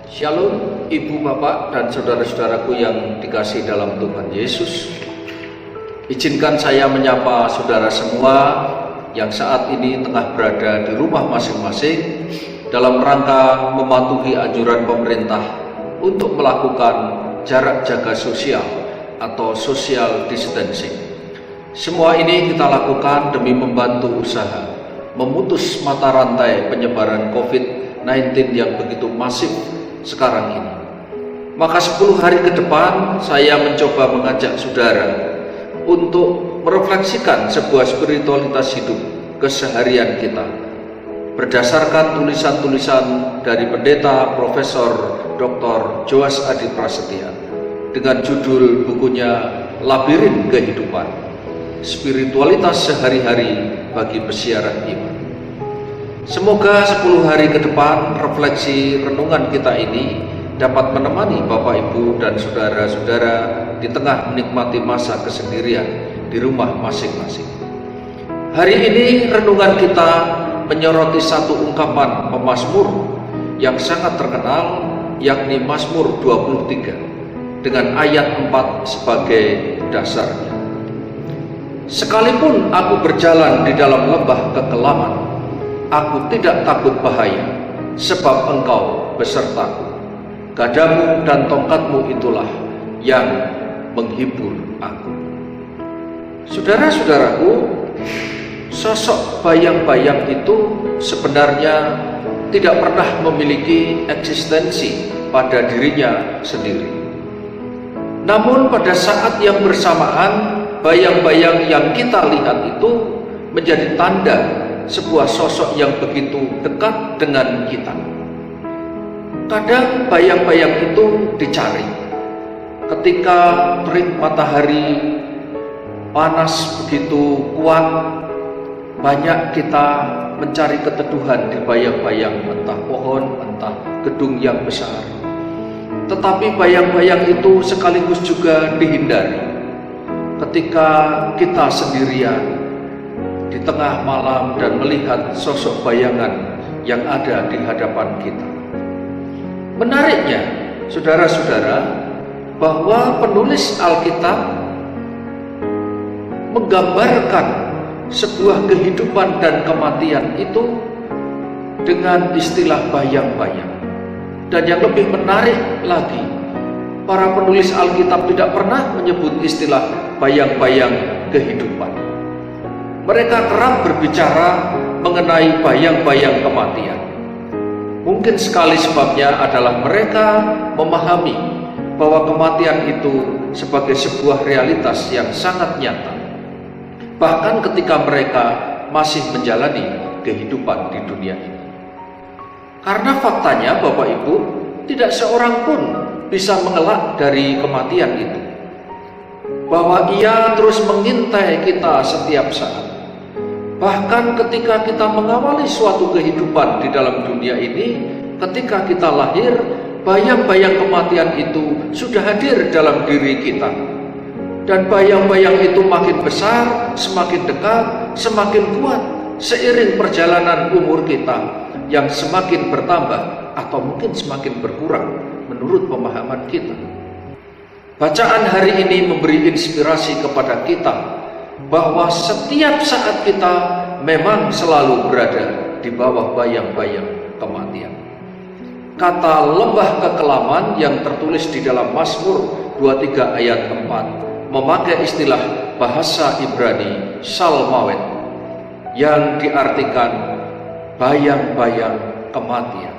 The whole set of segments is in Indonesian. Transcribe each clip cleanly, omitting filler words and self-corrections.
Shalom, Ibu, Bapak, dan saudara-saudaraku yang dikasihi dalam Tuhan Yesus. Izinkan saya menyapa saudara semua yang saat ini tengah berada di rumah masing-masing dalam rangka mematuhi anjuran pemerintah untuk melakukan jarak jaga sosial atau social distancing. Semua ini kita lakukan demi membantu usaha memutus mata rantai penyebaran COVID-19 yang begitu masif sekarang ini. Maka 10 hari ke depan saya mencoba mengajak saudara untuk merefleksikan sebuah spiritualitas hidup keseharian kita berdasarkan tulisan-tulisan dari pendeta Profesor Dr. Joas Adi Prasetya dengan judul bukunya Labirin Kehidupan, Spiritualitas Sehari-hari bagi Pesiaran Iman. Semoga 10 hari ke depan refleksi renungan kita ini dapat menemani Bapak, Ibu, dan saudara-saudara di tengah menikmati masa kesendirian di rumah masing-masing. Hari ini renungan kita menyoroti satu ungkapan pemazmur yang sangat terkenal, yakni Mazmur 23 dengan ayat 4 sebagai dasarnya. Sekalipun aku berjalan di dalam lembah kekelaman, aku tidak takut bahaya, sebab Engkau besertaku. Gadamu dan tongkatmu itulah yang menghibur aku. Saudara-saudaraku, sosok bayang-bayang itu sebenarnya tidak pernah memiliki eksistensi pada dirinya sendiri. Namun pada saat yang bersamaan, bayang-bayang yang kita lihat itu menjadi tanda sebuah sosok yang begitu dekat dengan kita. Kadang bayang-bayang itu dicari ketika terik matahari panas begitu kuat. Banyak kita mencari keteduhan di bayang-bayang, entah pohon, entah gedung yang besar. Tetapi bayang-bayang itu sekaligus juga dihindari ketika kita sendirian di tengah malam dan melihat sosok bayangan yang ada di hadapan kita. Menariknya, saudara-saudara, bahwa penulis Alkitab menggambarkan sebuah kehidupan dan kematian itu dengan istilah bayang-bayang. Dan yang lebih menarik lagi, para penulis Alkitab tidak pernah menyebut istilah bayang-bayang kehidupan. Mereka kerap berbicara mengenai bayang-bayang kematian. Mungkin sekali sebabnya adalah mereka memahami bahwa kematian itu sebagai sebuah realitas yang sangat nyata, bahkan ketika mereka masih menjalani kehidupan di dunia ini. Karena faktanya Bapak Ibu, tidak seorang pun bisa mengelak dari kematian itu, bahwa ia terus mengintai kita setiap saat. Bahkan ketika kita mengawali suatu kehidupan di dalam dunia ini, ketika kita lahir, bayang-bayang kematian itu sudah hadir dalam diri kita. Dan bayang-bayang itu makin besar, semakin dekat, semakin kuat seiring perjalanan umur kita yang semakin bertambah atau mungkin semakin berkurang menurut pemahaman kita. Bacaan hari ini memberi inspirasi kepada kita bahwa setiap saat kita memang selalu berada di bawah bayang-bayang kematian. Kata lembah kekelaman yang tertulis di dalam Mazmur 23 ayat 4 memakai istilah bahasa Ibrani Shalmawet yang diartikan bayang-bayang kematian.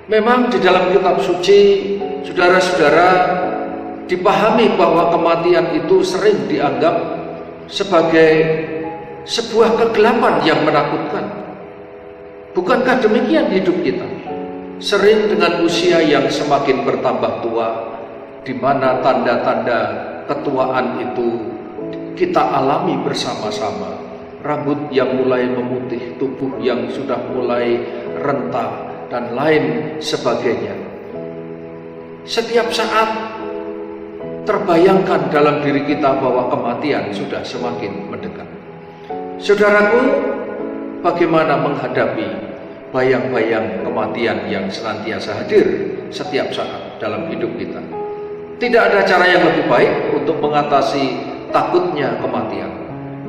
Memang di dalam kitab suci, saudara-saudara, dipahami bahwa kematian itu sering dianggap sebagai sebuah kegelapan yang menakutkan. Bukankah demikian hidup kita? Sering dengan usia yang semakin bertambah tua, di mana tanda-tanda ketuaan itu kita alami bersama-sama. Rambut yang mulai memutih, tubuh yang sudah mulai rentah, dan lain sebagainya. Setiap saat terbayangkan dalam diri kita bahwa kematian sudah semakin mendekat. Saudaraku, bagaimana menghadapi bayang-bayang kematian yang senantiasa hadir setiap saat dalam hidup kita. Tidak ada cara yang lebih baik untuk mengatasi takutnya kematian,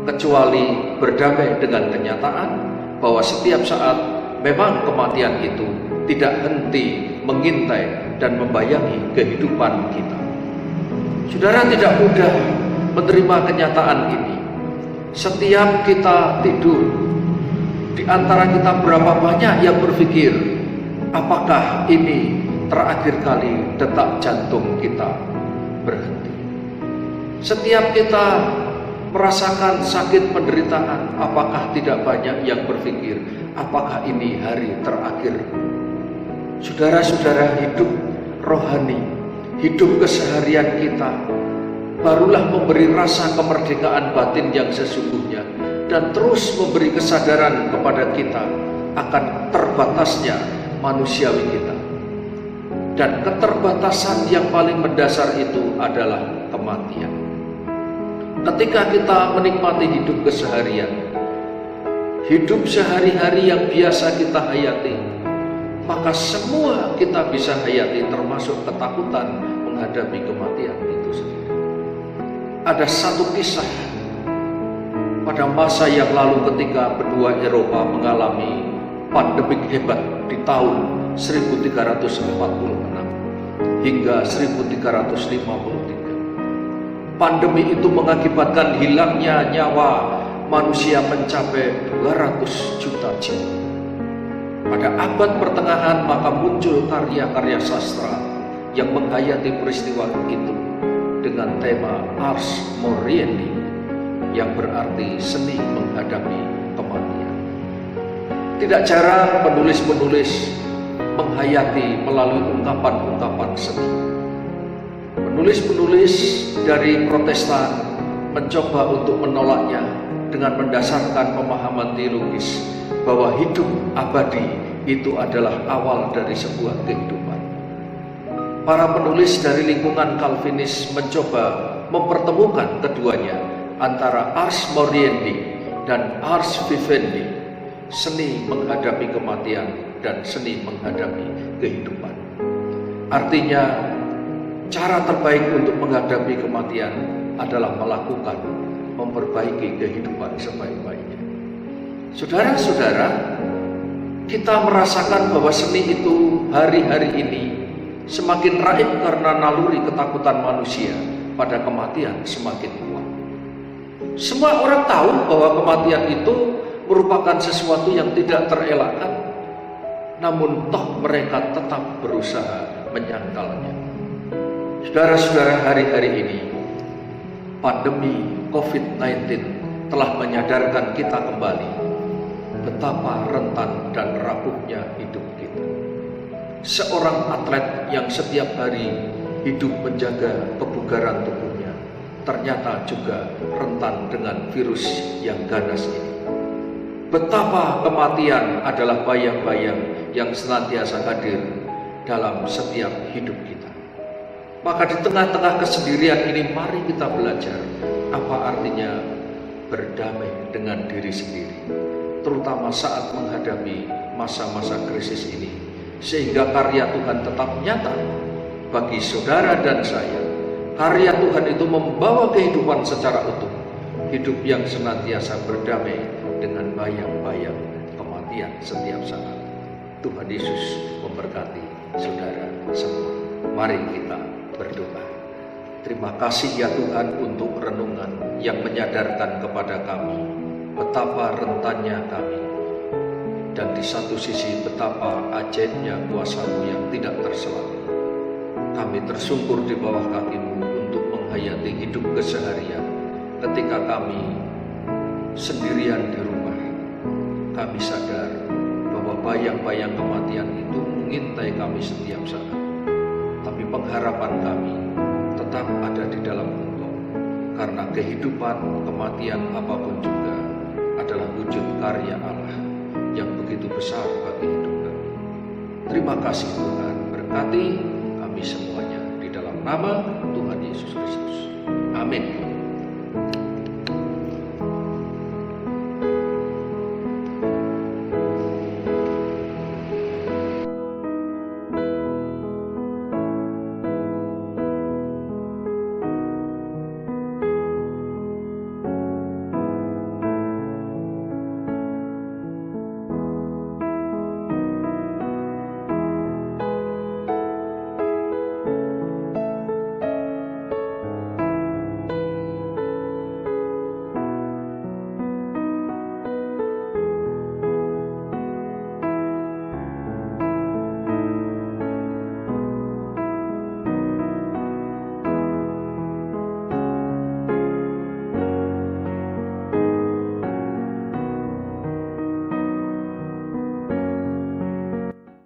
kecuali berdamai dengan kenyataan bahwa setiap saat memang kematian itu tidak henti mengintai dan membayangi kehidupan kita. Saudara, tidak mudah menerima kenyataan ini. Setiap kita tidur, di antara kita berapa banyak yang berpikir, apakah ini terakhir kali detak jantung kita berhenti? Setiap kita merasakan sakit penderitaan, apakah tidak banyak yang berpikir, apakah ini hari terakhir? Saudara-saudara, hidup rohani, hidup keseharian kita barulah memberi rasa kemerdekaan batin yang sesungguhnya dan terus memberi kesadaran kepada kita akan terbatasnya manusiawi kita. Dan keterbatasan yang paling mendasar itu adalah kematian. Ketika kita menikmati hidup keseharian, hidup sehari-hari yang biasa kita hayati, maka semua kita bisa hayati, termasuk ketakutan menghadapi kematian itu sendiri. Ada satu kisah pada masa yang lalu ketika benua Eropa mengalami pandemik hebat di tahun 1346 hingga 1353. Pandemi itu mengakibatkan hilangnya nyawa manusia mencapai 200 juta jiwa. Pada abad pertengahan maka muncul karya-karya sastra yang menghayati peristiwa itu dengan tema Ars Moriendi, yang berarti seni menghadapi kematian. Tidak jarang penulis-penulis menghayati melalui ungkapan-ungkapan seni. Penulis-penulis dari Protestan mencoba untuk menolaknya dengan mendasarkan pemahaman teologis bahwa hidup abadi itu adalah awal dari sebuah kehidupan. Para penulis dari lingkungan Calvinis mencoba mempertemukan keduanya, antara Ars Moriendi dan Ars Vivendi, seni menghadapi kematian dan seni menghadapi kehidupan. Artinya, cara terbaik untuk menghadapi kematian adalah memperbaiki kehidupan sebaik-baiknya. Saudara-saudara, kita merasakan bahwa seni itu hari-hari ini semakin raib karena naluri ketakutan manusia pada kematian semakin kuat. Semua orang tahu bahwa kematian itu merupakan sesuatu yang tidak terelakkan, namun toh mereka tetap berusaha menyangkalnya. Saudara-saudara, hari-hari ini pandemi COVID-19 telah menyadarkan kita kembali betapa rentan dan rapuhnya hidup kita. Seorang atlet yang setiap hari hidup menjaga kebugaran tubuhnya ternyata juga rentan dengan virus yang ganas ini. Betapa kematian adalah bayang-bayang yang senantiasa hadir dalam setiap hidup kita. Maka di tengah-tengah kesendirian ini, mari kita belajar apa artinya berdamai dengan diri sendiri, terutama saat menghadapi masa-masa krisis ini, sehingga karya Tuhan tetap nyata bagi saudara dan saya. Karya Tuhan itu membawa kehidupan secara utuh, hidup yang senantiasa berdamai dengan bayang-bayang kematian setiap saat. Tuhan Yesus memberkati saudara semua. Mari kita berdoa. Terima kasih ya Tuhan untuk renungan yang menyadarkan kepada kami betapa rentannya kami, dan di satu sisi betapa ajaibnya kuasa-Mu yang tidak tersela. Kami tersungkur di bawah kaki-Mu untuk menghayati hidup keseharian. Ketika kami sendirian di rumah, kami sadar bahwa bayang-bayang kematian itu mengintai kami setiap saat. Tapi pengharapan kami tetap ada di dalam Engkau, karena kehidupan, kematian apapun juga adalah wujud karya Allah yang begitu besar bagi hidup kami. Terima kasih Tuhan, berkati kami semuanya di dalam nama Tuhan Yesus Kristus. Amin.